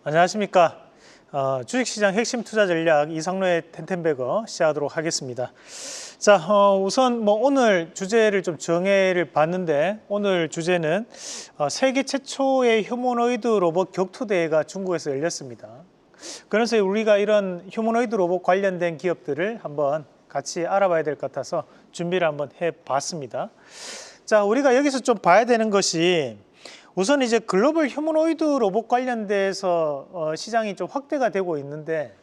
안녕하십니까. 주식시장 핵심 투자 전략 이상로의 텐텐베거 시작하도록 하겠습니다. 자, 우선 오늘 주제를 좀 정해를 봤는데, 오늘 주제는 세계 최초의 휴머노이드 로봇 격투대회가 중국에서 열렸습니다. 그래서 우리가 이런 휴머노이드 로봇 관련된 기업들을 한번 같이 알아봐야 될 것 같아서 준비를 한번 해봤습니다. 자, 우리가 여기서 좀 봐야 되는 것이, 우선 이제 글로벌 휴머노이드 로봇 관련돼서 시장이 좀 확대가 되고 있는데,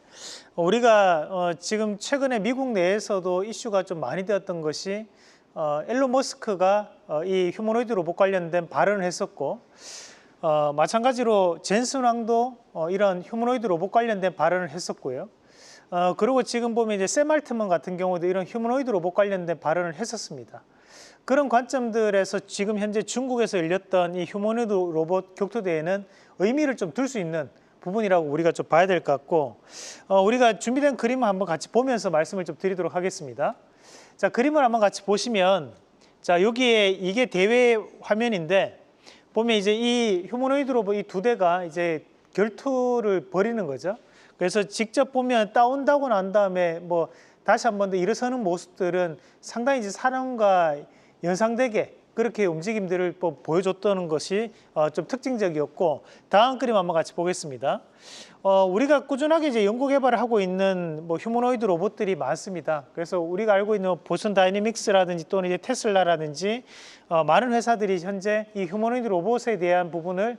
우리가 지금 최근에 미국 내에서도 이슈가 좀 많이 되었던 것이 일론 머스크가 이 휴머노이드 로봇 관련된 발언을 했었고, 마찬가지로 젠슨 왕도 이런 휴머노이드 로봇 관련된 발언을 했었고요. 그리고 지금 보면 이제 샘 알트먼 같은 경우도 이런 휴머노이드 로봇 관련된 발언을 했었습니다. 그런 관점들에서 지금 현재 중국에서 열렸던 이 휴머노이드 로봇 격투대회는 의미를 좀 둘 수 있는 부분이라고 우리가 좀 봐야 될 것 같고, 우리가 준비된 그림을 한번 같이 보면서 말씀을 좀 드리도록 하겠습니다. 자, 그림을 한번 같이 보시면, 자, 여기에 이게 대회 화면인데, 보면 이제 이 휴머노이드 로봇 이 두 대가 이제 결투를 벌이는 거죠. 그래서 직접 보면 따온다고 난 다음에 다시 한 번 더 일어서는 모습들은 상당히 이제 사람과 연상되게 그렇게 움직임들을 보여줬다는 것이 좀 특징적이었고, 다음 그림 한번 같이 보겠습니다. 우리가 꾸준하게 이제 연구 개발을 하고 있는 휴머노이드 로봇들이 많습니다. 그래서 우리가 알고 있는 보슨 다이내믹스라든지 또는 이제 테슬라라든지 많은 회사들이 현재 이 휴머노이드 로봇에 대한 부분을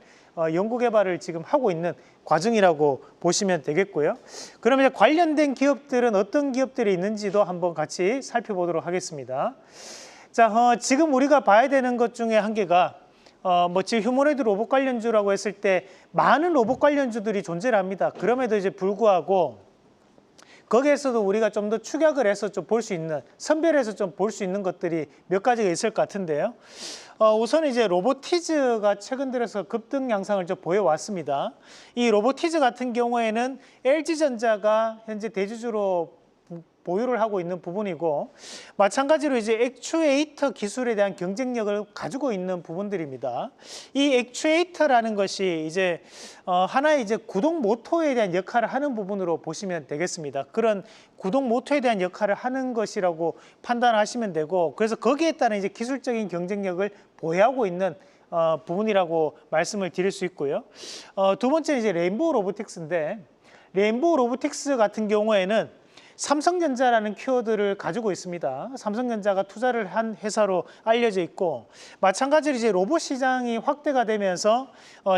연구 개발을 지금 하고 있는 과정이라고 보시면 되겠고요. 그러면 관련된 기업들은 어떤 기업들이 있는지도 한번 같이 살펴보도록 하겠습니다. 자, 지금 우리가 봐야 되는 것 중에 한 개가 지금 휴머노이드 로봇 관련주라고 했을 때 많은 로봇 관련주들이 존재를 합니다. 그럼에도 이제 불구하고 거기에서도 우리가 좀 더 축약을 해서 좀 볼 수 있는, 선별해서 좀 볼 수 있는 것들이 몇 가지가 있을 것 같은데요. 우선 이제 로보티즈가 최근 들어서 급등 양상을 좀 보여왔습니다. 이 로보티즈 같은 경우에는 LG전자가 현재 대주주로 보유를 하고 있는 부분이고, 마찬가지로 이제 액추에이터 기술에 대한 경쟁력을 가지고 있는 부분들입니다. 이 액추에이터라는 것이 이제 하나의 이제 구동 모터에 대한 역할을 하는 부분으로 보시면 되겠습니다. 그런 구동 모터에 대한 역할을 하는 것이라고 판단하시면 되고, 그래서 거기에 따른 이제 기술적인 경쟁력을 보유하고 있는 부분이라고 말씀을 드릴 수 있고요. 두 번째는 이제 레인보우 로보틱스인데, 레인보우 로보틱스 같은 경우에는 삼성전자라는 키워드를 가지고 있습니다. 삼성전자가 투자를 한 회사로 알려져 있고, 마찬가지로 이제 로봇 시장이 확대가 되면서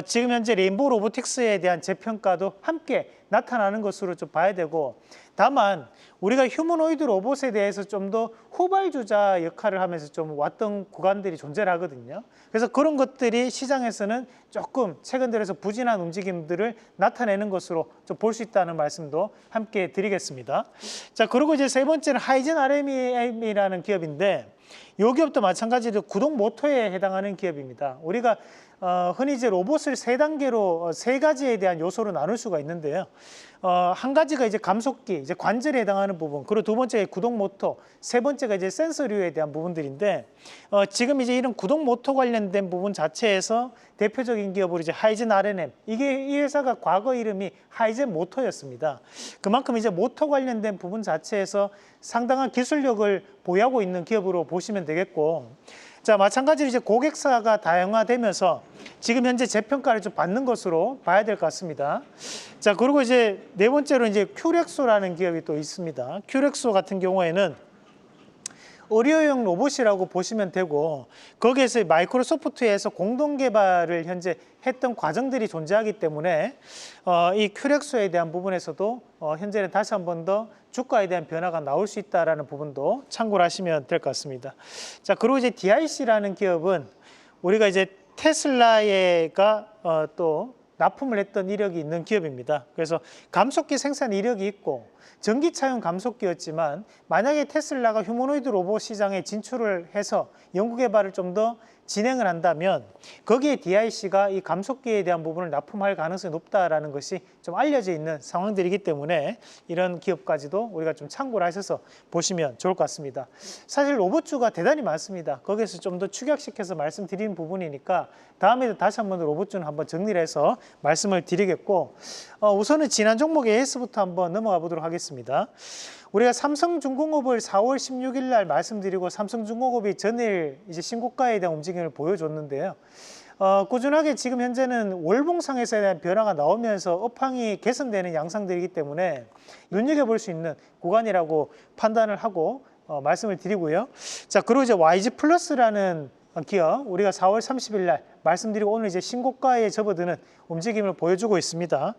지금 현재 레인보우 로보틱스에 대한 재평가도 함께 나타나는 것으로 좀 봐야 되고, 다만 우리가 휴머노이드 로봇에 대해서 좀 더 후발주자 역할을 하면서 좀 왔던 구간들이 존재를 하거든요. 그래서 그런 것들이 시장에서는 조금 최근 들어서 부진한 움직임들을 나타내는 것으로 좀 볼 수 있다는 말씀도 함께 드리겠습니다. 자, 그리고 이제 세 번째는 하이젠 RM이라는 기업인데, 이 기업도 마찬가지로 구동 모터에 해당하는 기업입니다. 우리가 흔히 이제 로봇을 세 단계로 세 가지에 대한 요소로 나눌 수가 있는데요. 한 가지가 이제 감속기, 이제 관절에 해당하는 부분, 그리고 두 번째가 구동 모터, 세 번째가 이제 센서류에 대한 부분들인데, 지금 이제 이런 구동 모터 관련된 부분 자체에서 대표적인 기업으로 이제 하이젠 RNM, 이 회사가 과거 이름이 하이젠 모터였습니다. 그만큼 이제 모터 관련된 부분 자체에서 상당한 기술력을 보유하고 있는 기업으로 보시면 되겠고, 자, 마찬가지로 이제 고객사가 다양화되면서 지금 현재 재평가를 좀 받는 것으로 봐야 될 것 같습니다. 자, 그리고 이제 네 번째로 이제 큐렉소라는 기업이 또 있습니다. 큐렉소 같은 경우에는 의료용 로봇이라고 보시면 되고, 거기에서 마이크로소프트에서 공동 개발을 현재 했던 과정들이 존재하기 때문에 이 큐렉소에 대한 부분에서도 현재는 다시 한 번 더 주가에 대한 변화가 나올 수 있다는 부분도 참고를 하시면 될 것 같습니다. 자, 그리고 이제 DIC라는 기업은 우리가 이제 테슬라가 또 납품을 했던 이력이 있는 기업입니다. 그래서 감속기 생산 이력이 있고 전기차용 감속기였지만, 만약에 테슬라가 휴머노이드 로봇 시장에 진출을 해서 연구 개발을 좀 더 진행을 한다면 거기에 DIC가 이 감속기에 대한 부분을 납품할 가능성이 높다라는 것이 좀 알려져 있는 상황들이기 때문에 이런 기업까지도 우리가 좀 참고를 하셔서 보시면 좋을 것 같습니다. 사실 로봇주가 대단히 많습니다. 거기에서 좀 더 축약시켜서 말씀드리는 부분이니까 다음에도 다시 한번 로봇주는 한번 정리를 해서 말씀을 드리겠고, 우선은 지난 종목 AS부터 한번 넘어가 보도록 하겠습니다. 우리가 삼성중공업을 4월 16일 날 말씀드리고 삼성중공업이 전일 이제 신고가에 대한 움직임을 보여줬는데요. 꾸준하게 지금 현재는 월봉상에서에 대한 변화가 나오면서 업황이 개선되는 양상들이기 때문에 눈여겨볼 수 있는 구간이라고 판단을 하고 말씀을 드리고요. 자, 그리고 이제 YG 플러스라는 기업, 우리가 4월 30일 날 말씀드리고 오늘 이제 신고가에 접어드는 움직임을 보여주고 있습니다.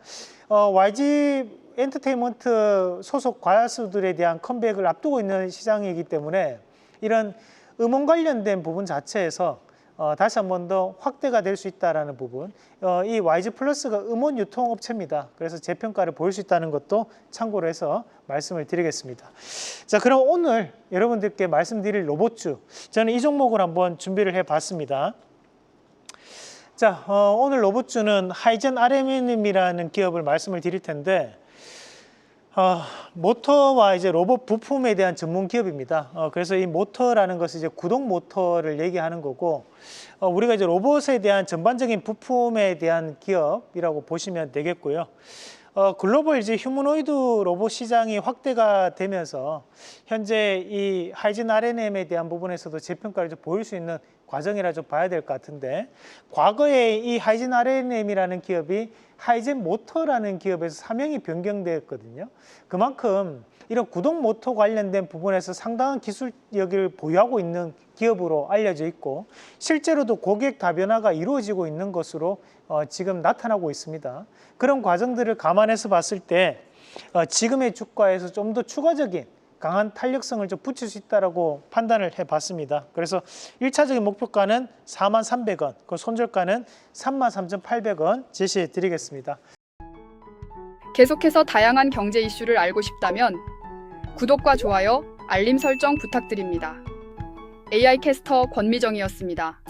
YG 엔터테인먼트 소속 과수들에 대한 컴백을 앞두고 있는 시장이기 때문에 이런 음원 관련된 부분 자체에서 다시 한 번 더 확대가 될 수 있다는 부분, 이 YG 플러스가 음원 유통업체입니다. 그래서 재평가를 보일 수 있다는 것도 참고로 해서 말씀을 드리겠습니다. 자, 그럼 오늘 여러분들께 말씀드릴 로봇주, 저는 이 종목을 한번 준비를 해봤습니다. 자, 오늘 로봇주는 하이젠 RMM이라는 기업을 말씀을 드릴 텐데, 모터와 이제 로봇 부품에 대한 전문 기업입니다. 그래서 이 모터라는 것은 이제 구동 모터를 얘기하는 거고, 우리가 이제 로봇에 대한 전반적인 부품에 대한 기업이라고 보시면 되겠고요. 글로벌 이제 휴머노이드 로봇 시장이 확대가 되면서 현재 이 하이젠 RMM에 대한 부분에서도 재평가를 좀 보일 수 있는 과정이라 좀 봐야 될 것 같은데, 과거에 이 하이젠 RMM이라는 기업이 하이젠 모터라는 기업에서 사명이 변경되었거든요. 그만큼 이런 구동 모터 관련된 부분에서 상당한 기술력을 보유하고 있는 기업으로 알려져 있고, 실제로도 고객 다변화가 이루어지고 있는 것으로 지금 나타나고 있습니다. 그런 과정들을 감안해서 봤을 때 지금의 주가에서 좀 더 추가적인 강한 탄력성을 좀 붙일 수 있다고 판단을 해봤습니다. 그래서 1차적인 목표가는 43,300원, 그 손절가는 33,800원 제시해 드리겠습니다. 계속해서 다양한 경제 이슈를 알고 싶다면 구독과 좋아요, 알림 설정 부탁드립니다. AI 캐스터 권미정이었습니다.